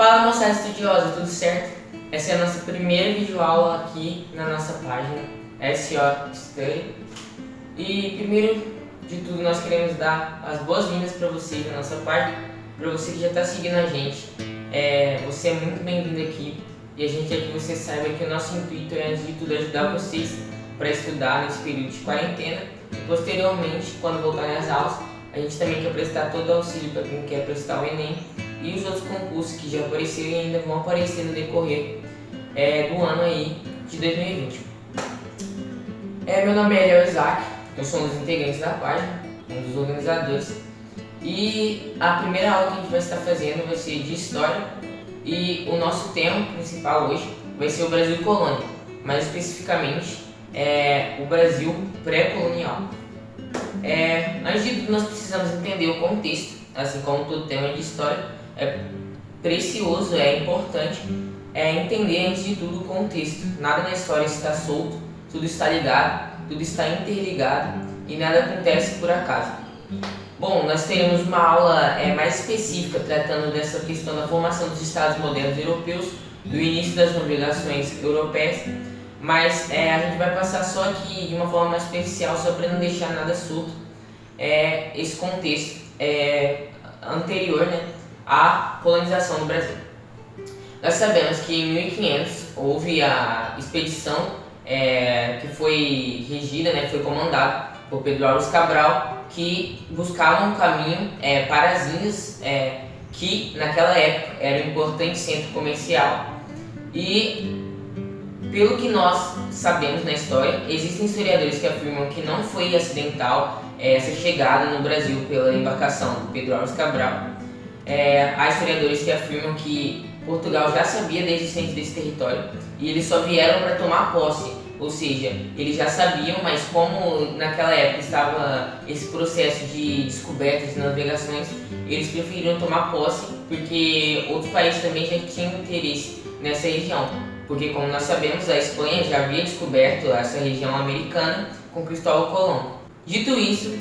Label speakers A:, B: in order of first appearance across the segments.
A: Fala, moçada estudiosa, tudo certo? Essa é a nossa primeira videoaula aqui na nossa página SO Study. E primeiro de tudo nós queremos dar as boas-vindas para vocês na nossa página, para você que já está seguindo a gente. Você é muito bem-vindo aqui e a gente quer que você saiba que o nosso intuito é, antes de tudo, ajudar vocês para estudar nesse período de quarentena e posteriormente, quando voltarem às aulas, a gente também quer prestar todo o auxílio para quem quer prestar o Enem e os outros concursos que já apareceram e ainda vão aparecer no decorrer do ano aí de 2020. Meu nome é Eliel Isaac, eu sou um dos integrantes da página, um dos organizadores, e a primeira aula que a gente vai estar fazendo vai ser de História e o nosso tema principal hoje vai ser o Brasil colônia, mais especificamente o Brasil pré-colonial. Antes de tudo, nós precisamos entender o contexto, assim como todo tema de História. É precioso, é importante entender antes de tudo o contexto. Nada na história está solto, tudo está ligado, tudo está interligado e nada acontece por acaso. Bom, nós teremos uma aula mais específica tratando dessa questão da formação dos estados modernos europeus, do início das navegações europeias, mas a gente vai passar só aqui de uma forma mais superficial, só para não deixar nada solto, esse contexto anterior, à colonização do Brasil. Nós sabemos que em 1500 houve a expedição que foi regida, foi comandada por Pedro Álvares Cabral, que buscava um caminho para as Índias, que naquela época era um importante centro comercial. E pelo que nós sabemos na história, existem historiadores que afirmam que não foi acidental essa chegada no Brasil pela embarcação do Pedro Álvares Cabral. Há historiadores que afirmam que Portugal já sabia da existência desse território e eles só vieram para tomar posse, ou seja, eles já sabiam, mas como naquela época estava esse processo de descobertas, de navegações, eles preferiram tomar posse porque outros países também já tinham interesse nessa região, porque como nós sabemos, a Espanha já havia descoberto essa região americana com Cristóvão Colombo. Dito isso,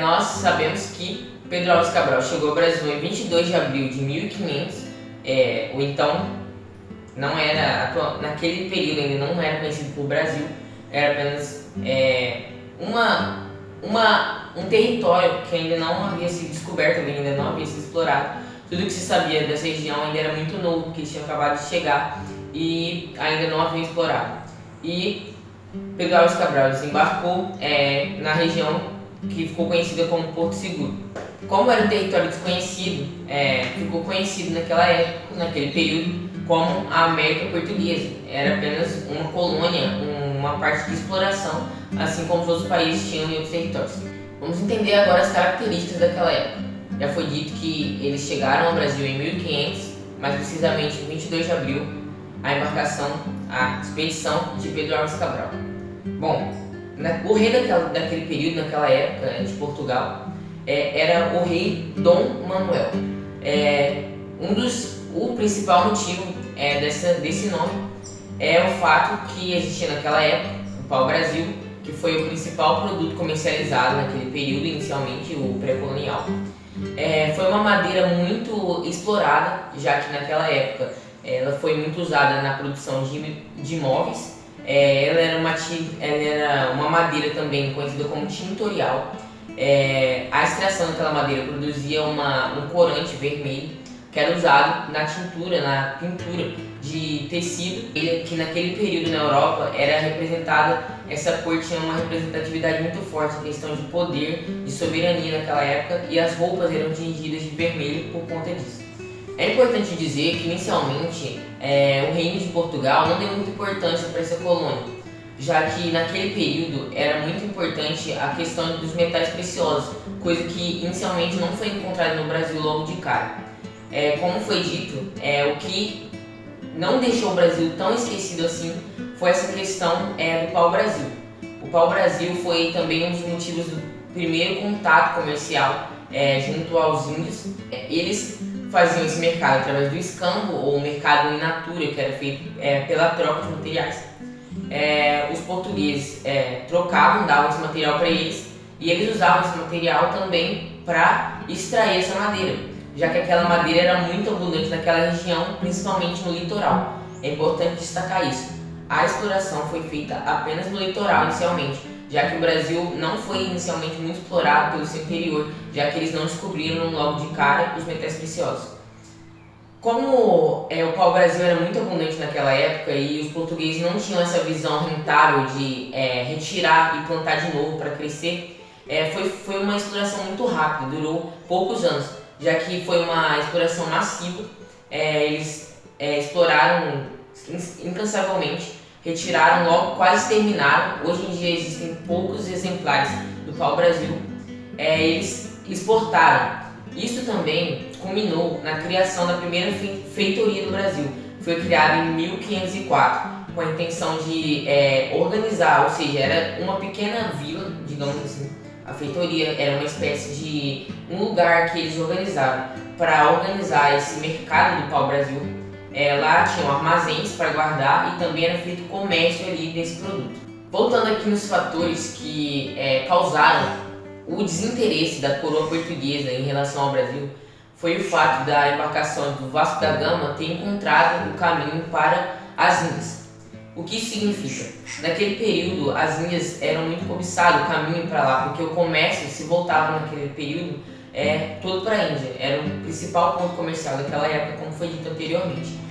A: nós sabemos que Pedro Álvares Cabral chegou ao Brasil em 22 de abril de 1500, ou então não era, naquele período ainda não era conhecido por Brasil, era apenas um território que ainda não havia sido descoberto, ainda não havia sido explorado. Tudo que se sabia dessa região ainda era muito novo, porque eles tinham acabado de chegar e ainda não havia explorado. E Pedro Álvares Cabral desembarcou na região que ficou conhecida como Porto Seguro. Como era um território desconhecido, ficou conhecido naquela época, naquele período, como a América Portuguesa. Era apenas uma colônia, uma parte de exploração, assim como os outros países tinham em outros territórios. Vamos entender agora as características daquela época. Já foi dito que eles chegaram ao Brasil em 1500, mais precisamente em 22 de abril, a expedição de Pedro Álvares Cabral. Bom, o rei daquele período, naquela época de Portugal, era o rei Dom Manuel. O principal motivo desse nome é o fato que existia naquela época o pau-brasil, que foi o principal produto comercializado naquele período, inicialmente o pré-colonial. Foi uma madeira muito explorada, já que naquela época ela foi muito usada na produção de móveis. Ela era uma madeira também conhecida como tintorial. A extração daquela madeira produzia um corante vermelho que era usado na tintura, na pintura de tecido, que naquele período na Europa era representada, essa cor tinha uma representatividade muito forte em questão de poder, de soberania naquela época, e as roupas eram tingidas de vermelho por conta disso. É importante dizer que inicialmente o reino de Portugal não deu muita importância para essa colônia, já que naquele período era muito importante a questão dos metais preciosos, coisa que inicialmente não foi encontrada no Brasil logo de cara. Como foi dito, o que não deixou o Brasil tão esquecido assim foi essa questão do pau-brasil. O pau-brasil foi também um dos motivos do primeiro contato comercial junto aos índios. Eles faziam esse mercado através do escambo ou mercado in natura, que era feito pela troca de materiais. Os portugueses trocavam, davam esse material para eles e eles usavam esse material também para extrair essa madeira. já que aquela madeira era muito abundante naquela região, principalmente no litoral. É importante destacar isso. A exploração foi feita apenas no litoral inicialmente, já que o Brasil não foi inicialmente muito explorado pelo seu interior, já que eles não descobriram logo de cara os metais preciosos. Como o pau-brasil era muito abundante naquela época e os portugueses não tinham essa visão rentável de retirar e plantar de novo para crescer, foi uma exploração muito rápida, durou poucos anos, já que foi uma exploração massiva. Eles exploraram incansavelmente, retiraram logo, quase terminaram. Hoje em dia existem poucos exemplares do pau-brasil. Eles exportaram. Isso também culminou na criação da primeira feitoria do Brasil. Foi criada em 1504, com a intenção de organizar, ou seja, era uma pequena vila, digamos assim. A feitoria era uma espécie de um lugar que eles organizaram para organizar esse mercado do pau-brasil. Lá tinham armazéns para guardar e também era feito comércio ali desse produto. Voltando aqui nos fatores que causaram o desinteresse da coroa portuguesa em relação ao Brasil, foi o fato da embarcação do Vasco da Gama ter encontrado o caminho para as Índias. O que isso significa? Naquele período, as Índias eram muito cobiçadas, o caminho para lá, porque o comércio se voltava naquele período todo para a Índia. Era o principal ponto comercial daquela época, como foi dito anteriormente.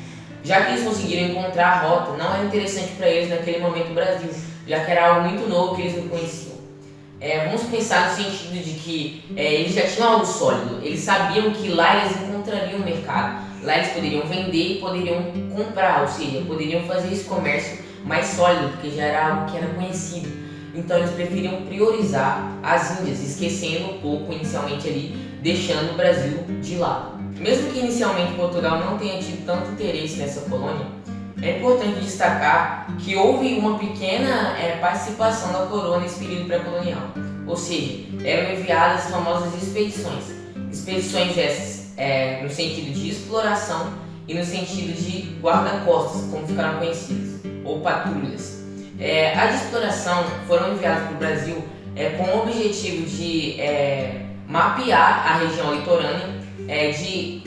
A: Já que eles conseguiram encontrar a rota, não era interessante para eles naquele momento o Brasil, já que era algo muito novo que eles não conheciam. Vamos pensar no sentido de que eles já tinham algo sólido, eles sabiam que lá eles encontrariam um mercado, lá eles poderiam vender e poderiam comprar, ou seja, poderiam fazer esse comércio mais sólido, porque já era algo que era conhecido. Então eles preferiam priorizar as Índias, esquecendo um pouco inicialmente ali, deixando o Brasil de lado. Mesmo que inicialmente Portugal não tenha tido tanto interesse nessa colônia, é importante destacar que houve uma pequena participação da coroa nesse período pré-colonial, ou seja, eram enviadas as famosas expedições. Expedições essas no sentido de exploração e no sentido de guarda-costas, como ficaram conhecidas, ou patrulhas. As de exploração foram enviadas para o Brasil com o objetivo de mapear a região litorânea, de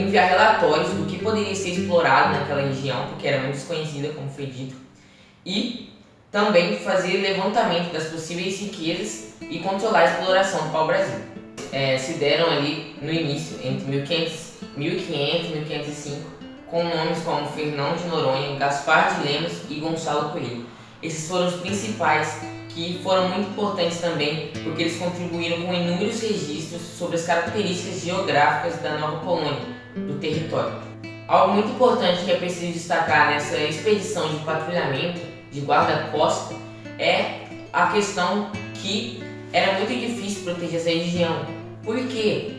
A: enviar relatórios do que poderia ser explorado naquela região, porque era muito desconhecida, como foi dito, e também fazer levantamento das possíveis riquezas e controlar a exploração do pau-brasil. Se deram ali no início, entre 1500 e 1505, com nomes como Fernão de Noronha, Gaspar de Lemos e Gonçalo Coelho. Esses foram os principais, que foram muito importantes também, porque eles contribuíram com inúmeros registros sobre as características geográficas da nova colônia, do território. Algo muito importante que é preciso destacar nessa expedição de patrulhamento, de guarda-costa, é a questão que era muito difícil proteger essa região. Por quê?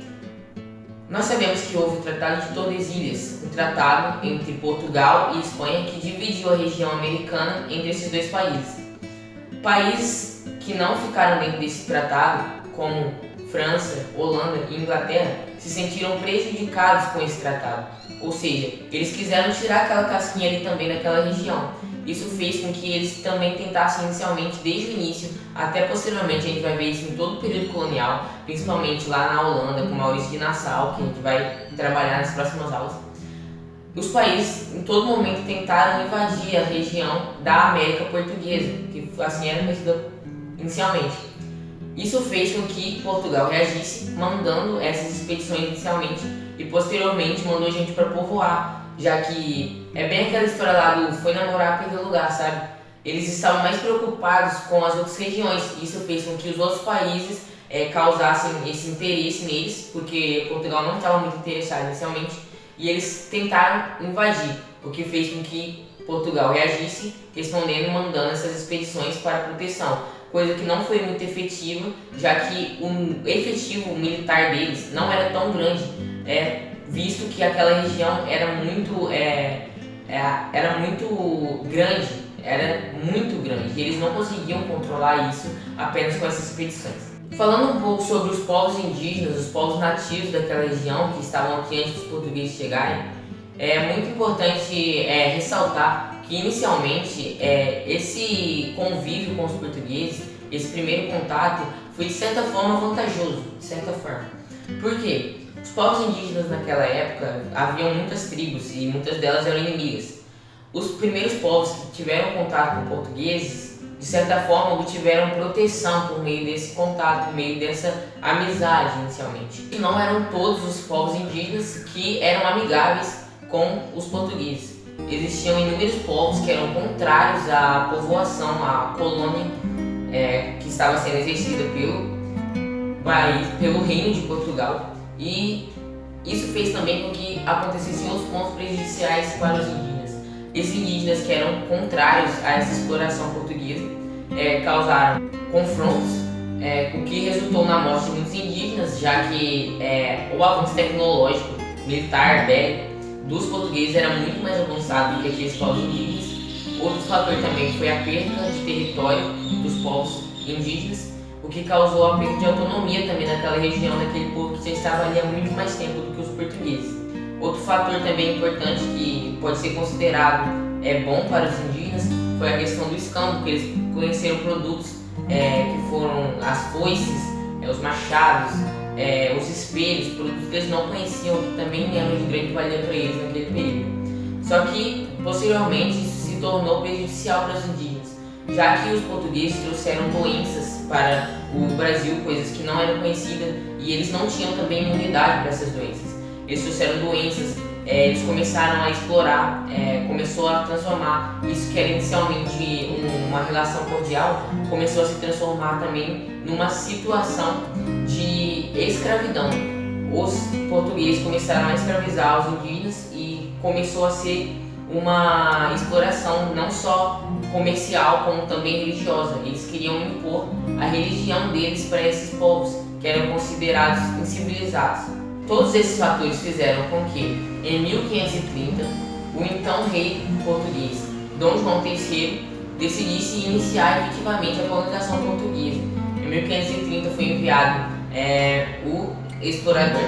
A: Nós sabemos que houve o Tratado de Tordesilhas, um tratado entre Portugal e Espanha que dividiu a região americana entre esses dois países. Países que não ficaram dentro desse tratado, como França, Holanda e Inglaterra, se sentiram prejudicados com esse tratado. Ou seja, eles quiseram tirar aquela casquinha ali também daquela região. Isso fez com que eles também tentassem inicialmente, desde o início, até posteriormente, a gente vai ver isso em todo o período colonial, principalmente lá na Holanda, com Maurício de Nassau, que a gente vai trabalhar nas próximas aulas. Os países, em todo momento, tentaram invadir a região da América Portuguesa, que assim era conhecida inicialmente. Isso fez com que Portugal reagisse, mandando essas expedições inicialmente e posteriormente mandou gente para povoar, já que é bem aquela história lá do foi namorar perder lugar, sabe? Eles estavam mais preocupados com as outras regiões, e isso fez com que os outros países causassem esse interesse neles, porque Portugal não estava muito interessado inicialmente, e eles tentaram invadir, o que fez com que Portugal reagisse, respondendo e mandando essas expedições para proteção, coisa que não foi muito efetiva, já que o efetivo militar deles não era tão grande, visto que aquela região era muito grande, e eles não conseguiam controlar isso apenas com essas expedições. Falando um pouco sobre os povos indígenas, os povos nativos daquela região que estavam aqui antes dos portugueses chegarem, é muito importante ressaltar que inicialmente esse convívio com os portugueses, esse primeiro contato, foi de certa forma vantajoso, de certa forma. Por quê? Os povos indígenas naquela época haviam muitas tribos e muitas delas eram inimigas. Os primeiros povos que tiveram contato com portugueses, de certa forma, obtiveram proteção por meio desse contato, por meio dessa amizade inicialmente. E não eram todos os povos indígenas que eram amigáveis com os portugueses. Existiam inúmeros povos que eram contrários à povoação, à colônia que estava sendo exercida pelo Reino de Portugal, e isso fez também com que acontecessem outros pontos prejudiciais para os indígenas. Esses indígenas que eram contrários a essa exploração portuguesa causaram confrontos, o que resultou na morte de muitos indígenas, já que o avanço tecnológico, militar, bélico dos portugueses era muito mais avançado do que aqueles povos indígenas. Outro fator também foi a perda de território dos povos indígenas, o que causou a perda de autonomia também naquela região, daquele povo que já estava ali há muito mais tempo do que os portugueses. Outro fator também importante que pode ser considerado bom para os indígenas foi a questão do escambo, que eles conheceram produtos que foram as foices, os machados, os espelhos, produtos que eles não conheciam, que também eram de grande valia para eles naquele período. Só que, posteriormente, isso se tornou prejudicial para os indígenas, já que os portugueses trouxeram doenças para o Brasil, coisas que não eram conhecidas, e eles não tinham também imunidade para essas doenças. Eles trouxeram doenças, eles começaram a explorar, começou a transformar isso que era inicialmente uma relação cordial, começou a se transformar também numa situação de escravidão. Os portugueses começaram a escravizar os indígenas e começou a ser uma exploração não só comercial, como também religiosa. Eles queriam impor a religião deles para esses povos, que eram considerados incivilizados. Todos esses fatores fizeram com que, em 1530, o então rei português, Dom João III, decidisse iniciar efetivamente a colonização portuguesa. Em 1530 foi enviado o explorador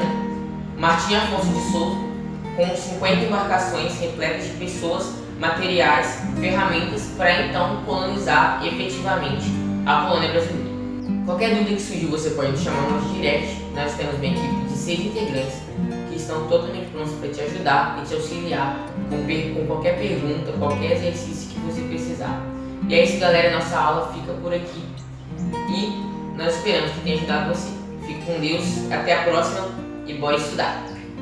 A: Martim Afonso de Souza, com 50 embarcações repletas de pessoas, materiais, ferramentas, para então colonizar efetivamente a colônia brasileira. Qualquer dúvida que surgir, você pode me chamar no nosso direct. Nós temos uma equipe de 6 integrantes que estão totalmente prontos para te ajudar e te auxiliar com qualquer pergunta, qualquer exercício que você precisar. E é isso, galera, nossa aula fica por aqui e nós esperamos que tenha ajudado você. Fique com Deus, até a próxima e bora estudar!